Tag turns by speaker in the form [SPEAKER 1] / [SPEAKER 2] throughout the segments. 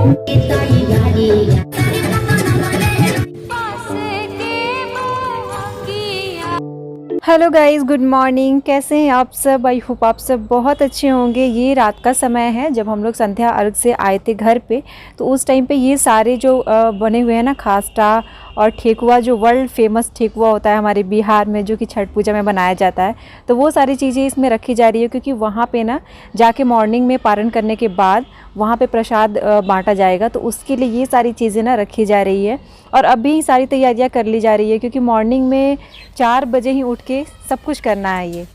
[SPEAKER 1] Hello guys, good morning. कैसे हैं आप सब? आई होप आप सब बहुत अच्छे होंगे। ये रात का समय है जब हम लोग संध्या अर्घ से आए थे घर पे, तो उस टाइम पे ये सारे जो बने हुए हैं ना खास्टा और ठेकुआ, जो वर्ल्ड फेमस ठेकुआ होता है हमारे बिहार में, जो कि छठ पूजा में बनाया जाता है, तो वो सारी चीज़ें इसमें रखी जा रही है क्योंकि वहाँ पे ना जाके मॉर्निंग में पारण करने के बाद वहाँ पे प्रसाद बांटा जाएगा, तो उसके लिए ये सारी चीज़ें ना रखी जा रही है। और अभी सारी तैयारियां कर ली जा रही है क्योंकि मॉर्निंग में 4 बजे ही उठ के सब कुछ करना है ये।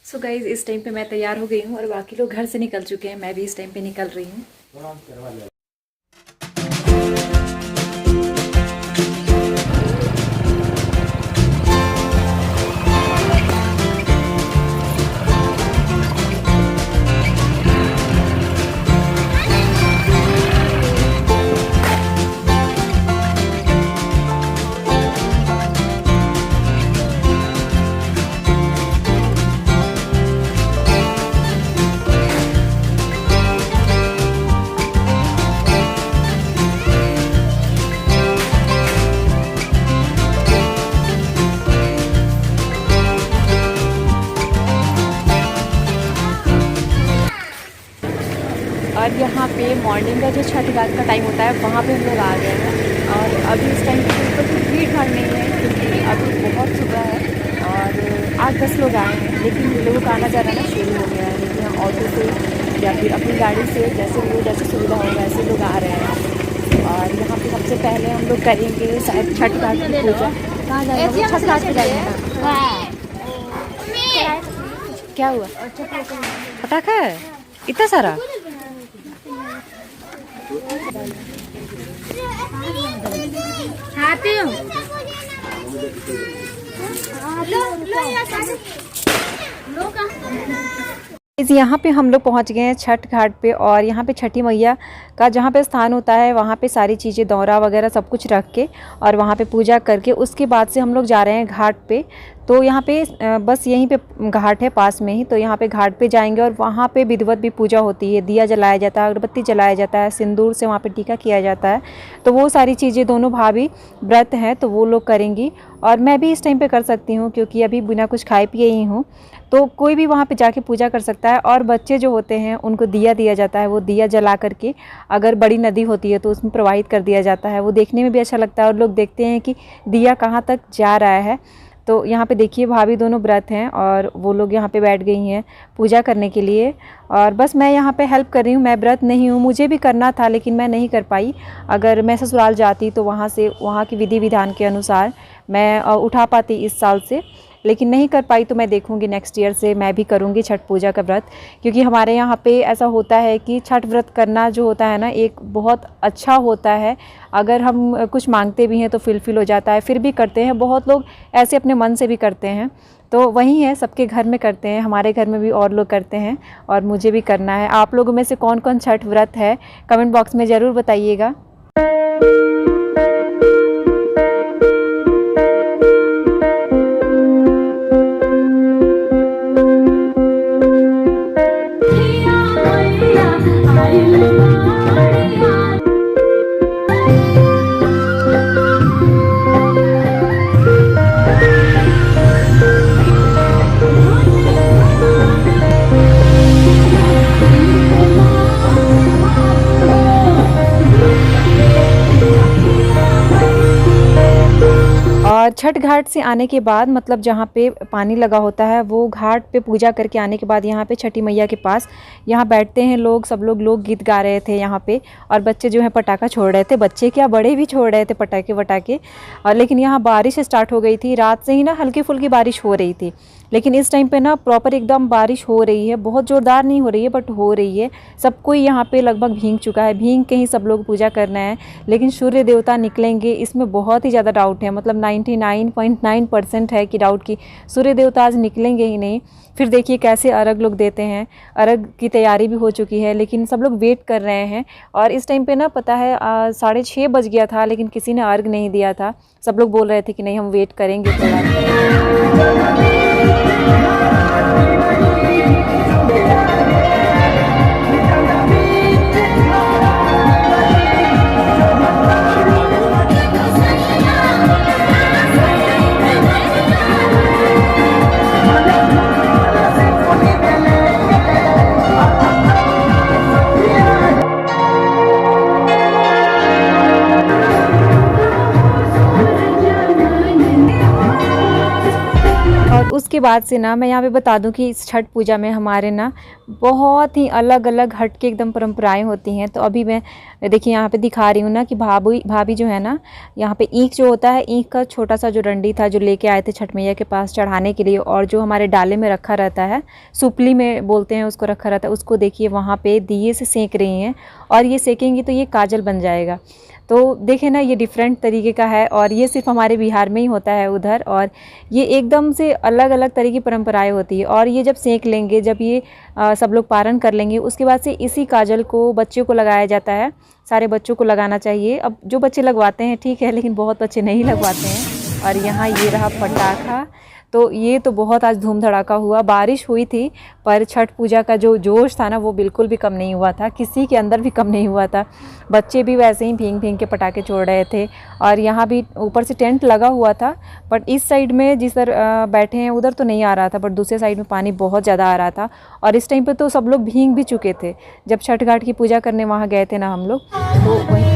[SPEAKER 1] सो गाइज, इस टाइम पे मैं तैयार हो गई हूँ और बाकी लोग घर से निकल चुके हैं, मैं भी इस टाइम पे निकल रही हूँ। और यहाँ पे मॉर्निंग का जो छठ घाट का टाइम होता है वहाँ पे हम लोग आ गए हैं और अभी इस टाइम पे बिल्कुल भी भीड़ भाड़ नहीं है क्योंकि अभी बहुत सुबह है और 8-10 लोग आए हैं, लेकिन लोगों का आना जाना ना शुरू हो गया है। लेकिन हम ऑटो से या फिर अपनी गाड़ी से जैसे सुविधा होगा ऐसे लोग आ रहे हैं। और यहाँ पे सबसे पहले हम लोग करेंगे शायद छठ घाट की पूजा। कहाँ जाएंगे? छठ घाट पे जाएंगे। क्या हुआ? पटाखा है इतना सारा? खाती हूँ। यहाँ पे हम लोग पहुँच गए हैं छठ घाट पे और यहाँ पे छठी मैया का जहाँ पे स्थान होता है वहाँ पे सारी चीज़ें दौरा वगैरह सब कुछ रख के और वहाँ पे पूजा करके उसके बाद से हम लोग जा रहे हैं घाट पे। तो यहाँ पे बस यहीं पे घाट है पास में ही, तो यहाँ पे घाट पे जाएंगे और वहाँ पे विधिवत भी पूजा होती है, दिया जलाया जाता है, अगरबत्ती जलाया जाता है, सिंदूर से वहाँ पे टीका किया जाता है। तो वो सारी चीज़ें दोनों भाभी व्रत हैं तो वो लोग करेंगी और मैं भी इस टाइम पे कर सकती हूँ क्योंकि अभी बिना कुछ खाए पिए ही हूँ। तो कोई भी वहाँ पे जाके पूजा कर सकता है और बच्चे जो होते हैं उनको दिया दिया जाता है, वो दिया जला करके अगर बड़ी नदी होती है तो उसमें प्रवाहित कर दिया जाता है। वो देखने में भी अच्छा लगता है और लोग देखते हैं कि दिया कहाँ तक जा रहा है। तो यहाँ पे देखिए भाभी दोनों व्रत हैं और वो लोग यहाँ पे बैठ गई हैं पूजा करने के लिए और बस मैं यहाँ पे हेल्प कर रही हूँ। मैं व्रत नहीं हूँ, मुझे भी करना था लेकिन मैं नहीं कर पाई। अगर मैं ससुराल जाती तो वहाँ की विधि विधान के अनुसार मैं उठा पाती इस साल से, लेकिन नहीं कर पाई। तो मैं देखूंगी नेक्स्ट ईयर से मैं भी करूंगी छठ पूजा का व्रत, क्योंकि हमारे यहाँ पे ऐसा होता है कि छठ व्रत करना जो होता है ना एक बहुत अच्छा होता है। अगर हम कुछ मांगते भी हैं तो फुलफिल हो जाता है, फिर भी करते हैं। बहुत लोग ऐसे अपने मन से भी करते हैं, तो वही है सबके घर में करते हैं, हमारे घर में भी और लोग करते हैं और मुझे भी करना है। आप लोगों में से कौन कौन छठ व्रत है कमेंट बॉक्स में ज़रूर बताइएगा। और छठ घाट से आने के बाद मतलब जहाँ पे पानी लगा होता है वो घाट पे पूजा करके आने के बाद यहाँ पे छठी मैया के पास यहाँ बैठते हैं लोग, सब लोग गीत गा रहे थे यहाँ पे और बच्चे जो है पटाखा छोड़ रहे थे। बच्चे क्या बड़े भी छोड़ रहे थे पटाखे वटाखे। और लेकिन यहाँ बारिश स्टार्ट हो गई थी, रात से ही ना हल्की फुल्की बारिश हो रही थी, लेकिन इस टाइम पे ना प्रॉपर एकदम बारिश हो रही है। बहुत ज़ोरदार नहीं हो रही है बट हो रही है। सब कोई यहाँ पे लगभग भीग चुका है, भीग के ही सब लोग पूजा करना है। लेकिन सूर्य देवता निकलेंगे इसमें बहुत ही ज़्यादा डाउट है, मतलब 99.9% है कि डाउट की सूर्य देवता आज निकलेंगे ही नहीं। फिर देखिए कैसे अर्घ लोग देते हैं, अर्घ की तैयारी भी हो चुकी है लेकिन सब लोग वेट कर रहे हैं। और इस टाइम पे ना पता है 6:30 बज गया था लेकिन किसी ने अर्घ नहीं दिया था। सब लोग बोल रहे थे कि नहीं हम वेट करेंगे थोड़ा। उसके बाद से ना मैं यहाँ पे बता दूं कि इस छठ पूजा में हमारे ना बहुत ही अलग अलग हट के एकदम परंपराएं होती हैं। तो अभी मैं देखिए यहाँ पे दिखा रही हूँ ना कि भाभी जो है ना, यहाँ पे ईख जो होता है, ईख का छोटा सा जो डंडी था जो लेके आए थे छठ मैया के पास चढ़ाने के लिए, और जो हमारे डाले में रखा रहता है, सुपली में बोलते हैं उसको, रखा रहता है, उसको देखिए वहाँ पे दिए से सेक रही हैं। और ये सेकेंगी तो ये काजल बन जाएगा। तो देखें ना, ये डिफरेंट तरीके का है और ये सिर्फ हमारे बिहार में ही होता है उधर। और ये एकदम से अलग अलग तरह की परंपराएं होती है। और ये जब सेक लेंगे, जब ये सब लोग पारण कर लेंगे, उसके बाद से इसी काजल को बच्चों को लगाया जाता है। सारे बच्चों को लगाना चाहिए। अब जो बच्चे लगवाते हैं ठीक है, लेकिन बहुत बच्चे नहीं लगवाते हैं। और यहाँ ये रहा पटाखा। तो ये तो बहुत आज धूम धड़ाका हुआ। बारिश हुई थी पर छठ पूजा का जो जोश था ना, वो बिल्कुल भी कम नहीं हुआ था, किसी के अंदर भी कम नहीं हुआ था। बच्चे भी वैसे ही भींग भींग के पटाखे छोड़ रहे थे। और यहाँ भी ऊपर से टेंट लगा हुआ था, बट इस साइड में जिस तरह बैठे हैं उधर तो नहीं आ रहा था, बट दूसरे साइड में पानी बहुत ज़्यादा आ रहा था। और इस टाइम पर तो सब लोग भींग भी चुके थे। जब छठ घाट की पूजा करने वहाँ गए थे ना हम लोग, तो वहीं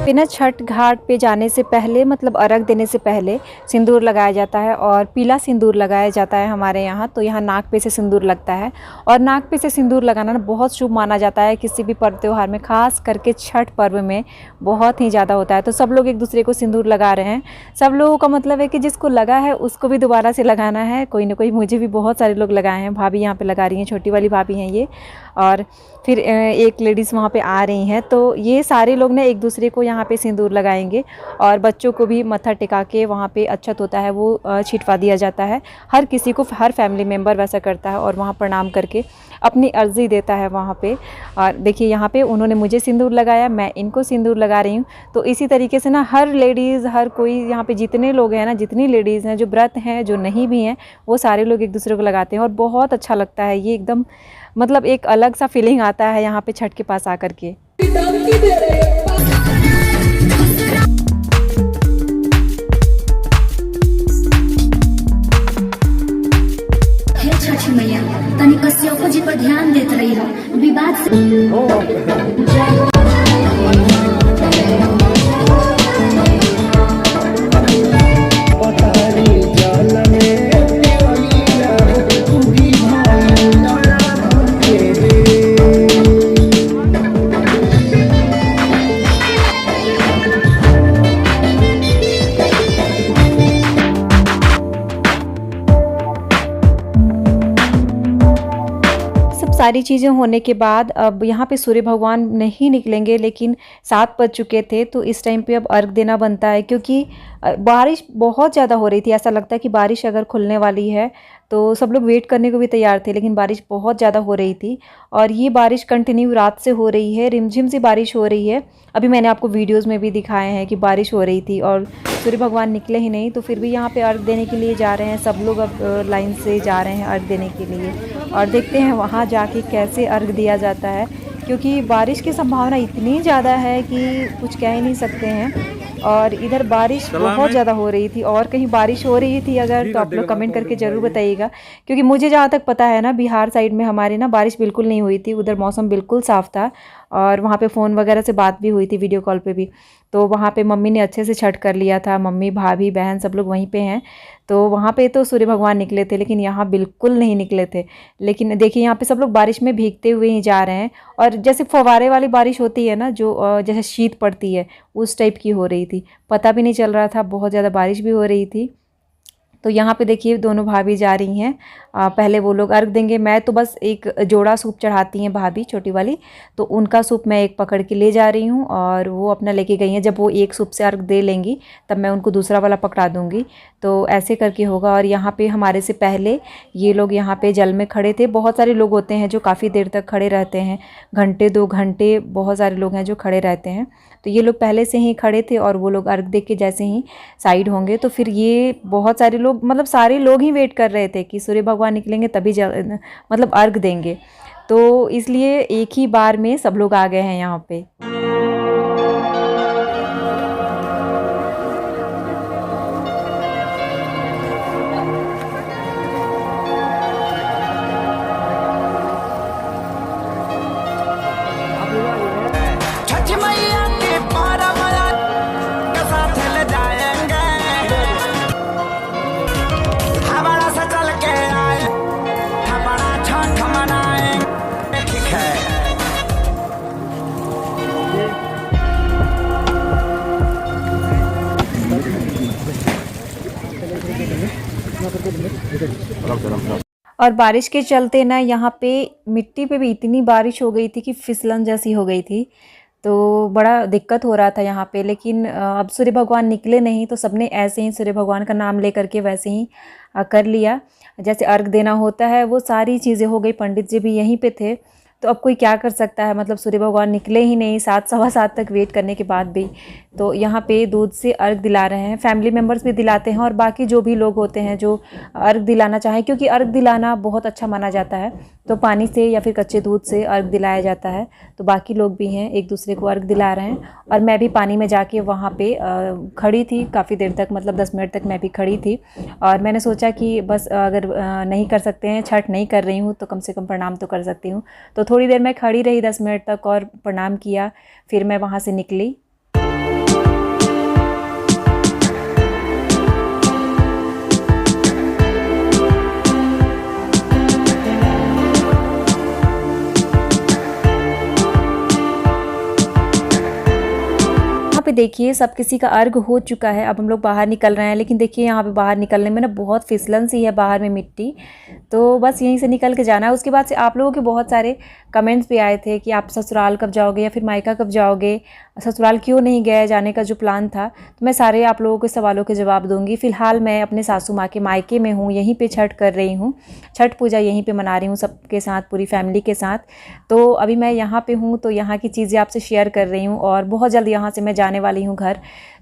[SPEAKER 1] बिना छठ घाट पे जाने से पहले, मतलब अर्घ देने से पहले सिंदूर लगाया जाता है। और पीला सिंदूर लगाया जाता है हमारे यहाँ। तो यहाँ नाक पे से सिंदूर लगता है। और नाक पे से सिंदूर लगाना ना बहुत शुभ माना जाता है किसी भी पर्व त्यौहार में, खास करके छठ पर्व में बहुत ही ज़्यादा होता है। तो सब लोग एक दूसरे को सिंदूर लगा रहे हैं। सब लोगों का मतलब है कि जिसको लगा है उसको भी दोबारा से लगाना है, कोई ना कोई। मुझे भी बहुत सारे लोग लगाए हैं। भाभी यहाँ पर लगा रही हैं, छोटी वाली भाभी हैं ये। और फिर एक लेडीज़ वहाँ पे आ रही हैं। तो ये सारे लोग ना एक दूसरे को यहाँ पे सिंदूर लगाएंगे। और बच्चों को भी मत्था टिका के वहाँ पे अक्षत होता है वो छिटवा दिया जाता है। हर किसी को, हर फैमिली मेम्बर वैसा करता है और वहाँ प्रणाम करके अपनी अर्जी देता है वहाँ पे। और देखिए यहाँ पे उन्होंने मुझे सिंदूर लगाया, मैं इनको सिंदूर लगा रही हूँ। तो इसी तरीके से ना हर लेडीज़, हर कोई यहाँ पे जितने लोग हैं ना, जितनी लेडीज़ हैं, जो व्रत हैं, जो नहीं भी हैं, वो सारे लोग एक दूसरे को लगाते हैं। और बहुत अच्छा लगता है ये, एकदम मतलब एक अलग सा फीलिंग आता है यहाँ पे छठ के पास आकर के।
[SPEAKER 2] छठ मैया तनी कश्यप जी पर ध्यान देते रही हो, विवाद से
[SPEAKER 1] सारी चीज़ें होने के बाद अब यहाँ पे सूर्य भगवान नहीं निकलेंगे, लेकिन 7 बज चुके थे। तो इस टाइम पे अब अर्घ देना बनता है, क्योंकि बारिश बहुत ज़्यादा हो रही थी। ऐसा लगता है कि बारिश अगर खुलने वाली है, तो सब लोग वेट करने को भी तैयार थे, लेकिन बारिश बहुत ज़्यादा हो रही थी। और ये बारिश कंटिन्यू रात से हो रही है, रिमझिम सी बारिश हो रही है। अभी मैंने आपको वीडियोज़ में भी दिखाए हैं कि बारिश हो रही थी और सूर्य भगवान निकले ही नहीं। तो फिर भी यहाँ पे अर्घ देने के लिए जा रहे हैं सब लोग। अब लाइन से जा रहे हैं अर्घ देने के लिए, और देखते हैं वहाँ जाके कैसे अर्घ दिया जाता है, क्योंकि बारिश की संभावना इतनी ज़्यादा है कि कुछ कह ही नहीं सकते हैं। और इधर बारिश बहुत ज़्यादा हो रही थी। और कहीं बारिश हो रही थी अगर, तो आप लोग कमेंट करके ज़रूर बताइएगा, क्योंकि मुझे जहाँ तक पता है ना, बिहार साइड में हमारे ना बारिश बिल्कुल नहीं हुई थी। उधर मौसम बिल्कुल साफ़ था और वहाँ पे फ़ोन वगैरह से बात भी हुई थी, वीडियो कॉल पे भी। तो वहाँ पे मम्मी ने अच्छे से छठ कर लिया था। मम्मी, भाभी, बहन सब लोग वहीं पे हैं। तो वहाँ पे तो सूर्य भगवान निकले थे, लेकिन यहाँ बिल्कुल नहीं निकले थे। लेकिन देखिए यहाँ पे सब लोग बारिश में भीगते हुए ही जा रहे हैं। और जैसे फव्वारे वाली बारिश होती है ना, जो जैसे शीत पड़ती है, उस टाइप की हो रही थी। पता भी नहीं चल रहा था, बहुत ज़्यादा बारिश भी हो रही थी। तो यहाँ पे देखिए दोनों भाभी जा रही हैं। पहले वो लोग अर्घ देंगे। मैं तो बस एक जोड़ा सूप चढ़ाती हैं भाभी, छोटी वाली, तो उनका सूप मैं एक पकड़ के ले जा रही हूँ और वो अपना लेके गई हैं। जब वो एक सूप से अर्घ दे लेंगी तब मैं उनको दूसरा वाला पकड़ा दूँगी। तो ऐसे करके होगा। और यहाँ पे हमारे से पहले ये लोग यहाँ पे जल में खड़े थे। बहुत सारे लोग होते हैं जो काफ़ी देर तक खड़े रहते हैं, घंटे 2 घंटे, बहुत सारे लोग हैं जो खड़े रहते हैं। तो ये लोग पहले से ही खड़े थे और वो लोग अर्घ दे के जैसे ही साइड होंगे तो फिर ये बहुत सारे लोग मतलब सारे लोग ही वेट कर रहे थे कि सूर्य भगवान निकलेंगे तभी मतलब अर्घ देंगे, तो इसलिए एक ही बार में सब लोग आ गए हैं यहाँ पे। और बारिश के चलते ना यहाँ पे मिट्टी पे भी इतनी बारिश हो गई थी कि फिसलन जैसी हो गई थी, तो बड़ा दिक्कत हो रहा था यहाँ पे। लेकिन अब सूर्य भगवान निकले नहीं तो सबने ऐसे ही सूर्य भगवान का नाम लेकर के वैसे ही कर लिया, जैसे अर्घ देना होता है वो सारी चीज़ें हो गई। पंडित जी भी यहीं पे थे, तो अब कोई क्या कर सकता है, मतलब सूर्य भगवान निकले ही नहीं 7 सवा 7 तक वेट करने के बाद भी। तो यहाँ पे दूध से अर्घ दिला रहे हैं, फैमिली मेम्बर्स भी दिलाते हैं और बाकी जो भी लोग होते हैं जो अर्घ दिलाना चाहें, क्योंकि अर्घ दिलाना बहुत अच्छा माना जाता है, तो पानी से या फिर कच्चे दूध से अर्घ दिलाया जाता है। तो बाकी लोग भी हैं एक दूसरे को अर्घ दिला रहे हैं, और मैं भी पानी में जाके वहाँ पे खड़ी थी काफ़ी देर तक, मतलब 10 मिनट तक मैं भी खड़ी थी। और मैंने सोचा कि बस अगर नहीं कर सकते हैं, छठ नहीं कर रही हूँ तो कम से कम प्रणाम तो कर सकती हूँ। तो थोड़ी देर मैं खड़ी रही 10 मिनट तक और प्रणाम किया, फिर मैं वहाँ से निकली। पे देखिए सब किसी का अर्घ हो चुका है, अब हम लोग बाहर निकल रहे हैं। लेकिन देखिए यहाँ पे बाहर निकलने में ना बहुत फिसलन सी है बाहर में मिट्टी, तो बस यहीं से निकल के जाना है। उसके बाद से आप लोगों के बहुत सारे कमेंट्स भी आए थे कि आप ससुराल कब जाओगे या फिर मायका कब जाओगे, ससुराल क्यों नहीं गए, जाने का जो प्लान था। तो मैं सारे आप लोगों के सवालों के जवाब दूंगी। फ़िलहाल मैं अपने सासू माँ के मायके में हूँ, यहीं पे छठ कर रही हूँ, छठ पूजा यहीं पे मना रही हूँ सबके साथ, पूरी फैमिली के साथ। तो अभी मैं यहाँ पे हूँ, तो यहाँ की चीज़ें आपसे शेयर कर रही हूँ, और बहुत जल्द यहाँ से मैं जाने वाली हूँ घर।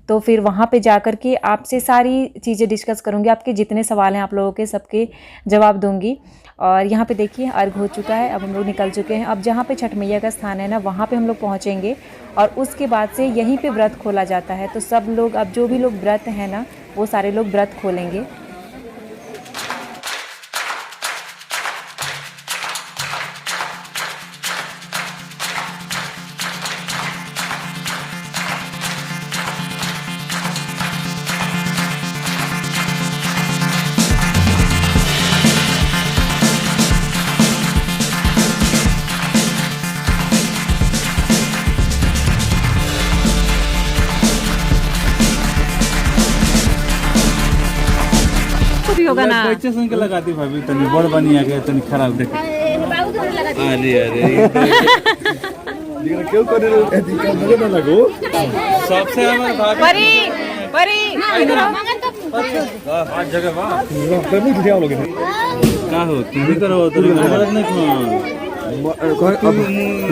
[SPEAKER 1] तो फिर वहाँ पे जा कर के आपसे सारी चीज़ें डिस्कस करूँगी, आपके जितने सवाल हैं आप लोगों के सबके जवाब दूँगी। और यहाँ पे देखिए अर्घ हो चुका है, अब हम लोग निकल चुके हैं। अब जहाँ पे छठ मैया का स्थान है ना, वहाँ पे हम लोग पहुँचेंगे, और उसके बाद से यहीं पे व्रत खोला जाता है। तो सब लोग, अब जो भी लोग व्रत हैं ना, वो सारे लोग व्रत खोलेंगे। होगा ना
[SPEAKER 3] कैसे सुन के लगाती भाभी, तनी बड़ बनी आ गया, तनी खराब देख। अरे लेकिन क्यों करे ऐसी का मजे ना लगो। सबसे हमार भाभी परी आज जगह बा तभी क्या लोगे का हो, तुम भी करो तो गलत नहीं को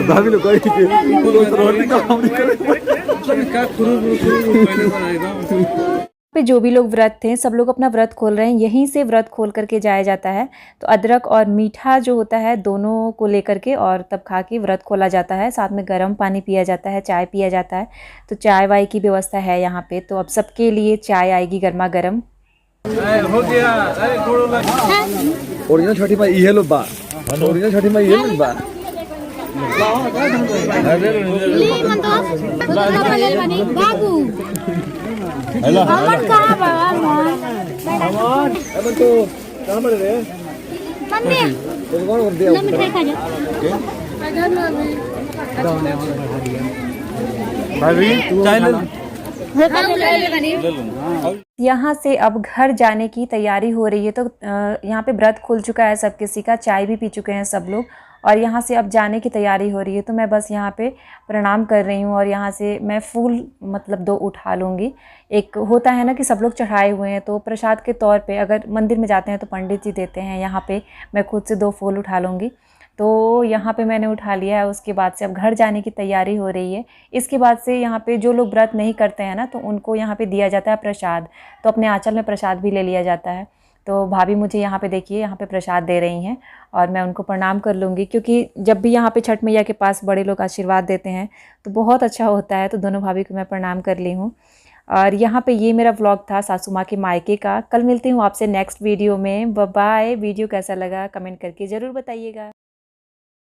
[SPEAKER 3] भाभी लोग कही कि रोटी का हम नहीं करे का खुरू पहले बनाएगा।
[SPEAKER 1] पे जो भी लोग व्रत थे सब लोग अपना व्रत खोल रहे हैं, यहीं से व्रत खोल करके जाया जाता है। तो अदरक और मीठा जो होता है दोनों को लेकर के और तब खा के व्रत खोला जाता है। साथ में गर्म पानी पिया जाता है, चाय पिया जाता है। तो चाय वाय की व्यवस्था है यहाँ पे, तो अब सबके लिए चाय आएगी गर्मा गर्म।
[SPEAKER 3] हो गया
[SPEAKER 4] ओरिजिनल छठी माई ये लो बा, ओरिजिनल छठी माई ये लो बा।
[SPEAKER 2] बाबू
[SPEAKER 3] हेलो
[SPEAKER 2] अमन कहाँ बा?
[SPEAKER 4] अमन तो कहाँ पर है?
[SPEAKER 2] मम्मी
[SPEAKER 4] तो कौन कर दिया?
[SPEAKER 2] नमक देखा जा
[SPEAKER 3] भाभी चाय
[SPEAKER 1] यहाँ से अब घर जाने की तैयारी हो रही है। तो यहाँ पे व्रत खुल चुका है सब किसी का, चाय भी पी चुके हैं सब लोग, और यहाँ से अब जाने की तैयारी हो रही है। तो मैं बस यहाँ पे प्रणाम कर रही हूँ, और यहाँ से मैं फूल मतलब 2 उठा लूँगी। एक होता है ना कि सब लोग चढ़ाए हुए हैं, तो प्रसाद के तौर पे अगर मंदिर में जाते हैं तो पंडित जी देते हैं, यहाँ पे मैं खुद से 2 फूल उठा लूँगी। तो यहाँ पे मैंने उठा लिया है। उसके बाद से अब घर जाने की तैयारी हो रही है। इसके बाद से यहाँ पे जो लोग व्रत नहीं करते हैं ना, तो उनको यहाँ पे दिया जाता है प्रसाद। तो अपने आंचल में प्रसाद भी ले लिया जाता है। तो भाभी मुझे यहाँ पे देखिए यहाँ पे प्रसाद दे रही हैं और मैं उनको प्रणाम कर लूँगी, क्योंकि जब भी यहाँ पे छठ मैया के पास बड़े लोग आशीर्वाद देते हैं तो बहुत अच्छा होता है। तो दोनों भाभी को मैं प्रणाम कर ली हूँ। और यहाँ पे ये मेरा व्लॉग था सासू माँ के मायके का। कल मिलती हूँ आपसे नेक्स्ट वीडियो में। Bye bye. वीडियो कैसा लगा कमेंट करके ज़रूर बताइएगा।